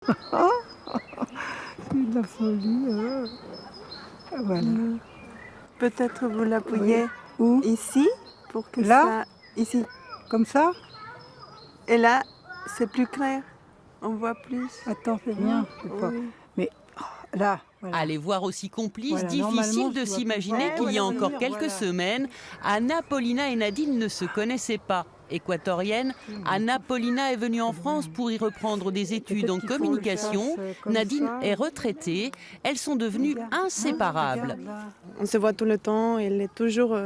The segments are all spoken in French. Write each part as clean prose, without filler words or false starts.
C'est de la folie. Voilà. Peut-être vous l'appuyez Où? ici pour que Là? ça... Ici. Comme ça? Et là, c'est plus clair. On voit plus. Attends, fais bien. Je sais pas. Oui. Mais là, voilà. À les voir aussi complices, Voilà, normalement, difficile je de dois s'imaginer pouvoir- qu'il y a voilà, encore voilà. quelques semaines, Anna, Paulina et Nadine ne se connaissaient pas. Équatorienne, Anna Paulina est venue en France pour y reprendre des études en Peut-être qu'il faut communication. le faire, comme Nadine ça. est retraitée. Elles sont devenues inséparables. Regarde là. On se voit tout le temps. Elle est toujours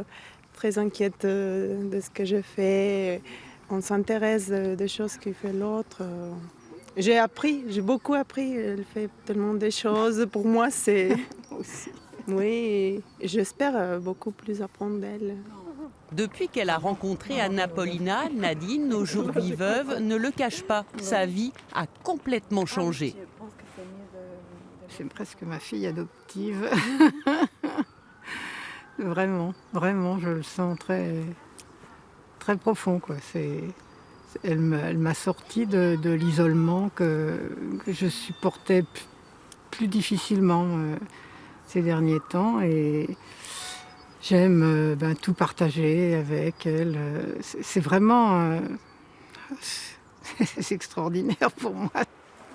très inquiète de ce que je fais. On s'intéresse des choses que fait l'autre. J'ai beaucoup appris. Elle fait tellement de choses. Pour moi, c'est... Oui, et j'espère beaucoup plus apprendre d'elle. Depuis qu'elle a rencontré Anna Paulina, Nadine, aujourd'hui veuve, ne le cache pas. Sa vie a complètement changé. C'est presque ma fille adoptive. Vraiment, vraiment, je le sens très, très profond, quoi. Elle m'a sorti de l'isolement que je supportais plus difficilement ces derniers temps. Et j'aime tout partager avec elle. C'est vraiment c'est extraordinaire pour moi.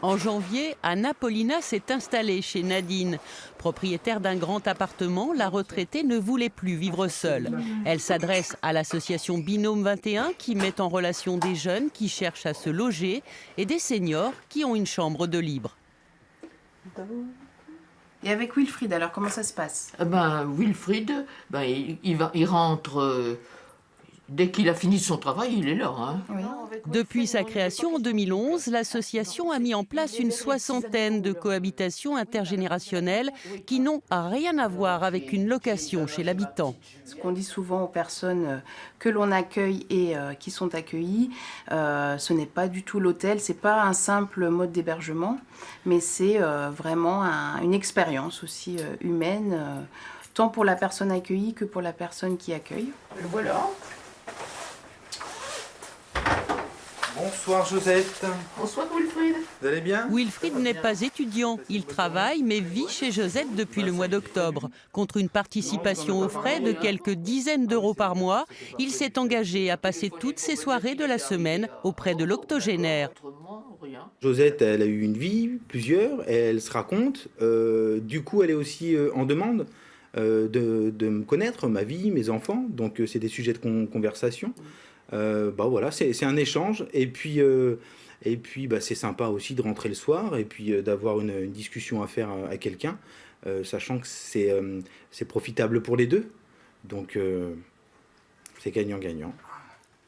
En janvier, Anna Paulina s'est installée chez Nadine. Propriétaire d'un grand appartement, la retraitée ne voulait plus vivre seule. Elle s'adresse à l'association Binôme 21 qui met en relation des jeunes qui cherchent à se loger et des seniors qui ont une chambre de libre. Et avec Wilfried, alors comment ça se passe? Wilfried, il rentre, dès qu'il a fini son travail, il est là. Hein. Oui. Depuis sa création en 2011, l'association a mis en place une soixantaine de cohabitations intergénérationnelles qui n'ont rien à voir avec une location chez l'habitant. Ce qu'on dit souvent aux personnes que l'on accueille et qui sont accueillies, ce n'est pas du tout l'hôtel, c'est pas un simple mode d'hébergement, mais c'est vraiment une expérience aussi humaine, tant pour la personne accueillie que pour la personne qui accueille. Le voilà. Bonsoir Josette, Bonsoir Wilfried. vous allez bien? Wilfried n'est pas étudiant, il travaille mais vit chez Josette depuis le mois d'octobre. Contre une participation aux frais de quelques dizaines d'euros par mois, il s'est engagé à passer toutes ses soirées de la semaine auprès de l'octogénaire. Josette, elle a eu une vie, plusieurs, et elle se raconte. Du coup, elle est aussi en demande de me connaître, ma vie, mes enfants. Donc, c'est des sujets de conversation. Voilà, c'est un échange. Et puis c'est sympa aussi de rentrer le soir et puis d'avoir une discussion à faire à quelqu'un, sachant que c'est profitable pour les deux. Donc, c'est gagnant-gagnant.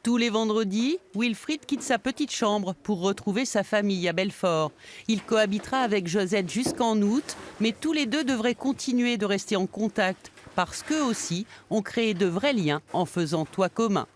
Tous les vendredis, Wilfried quitte sa petite chambre pour retrouver sa famille à Belfort. Il cohabitera avec Josette jusqu'en août, mais tous les deux devraient continuer de rester en contact parce qu'eux aussi ont créé de vrais liens en faisant toit commun.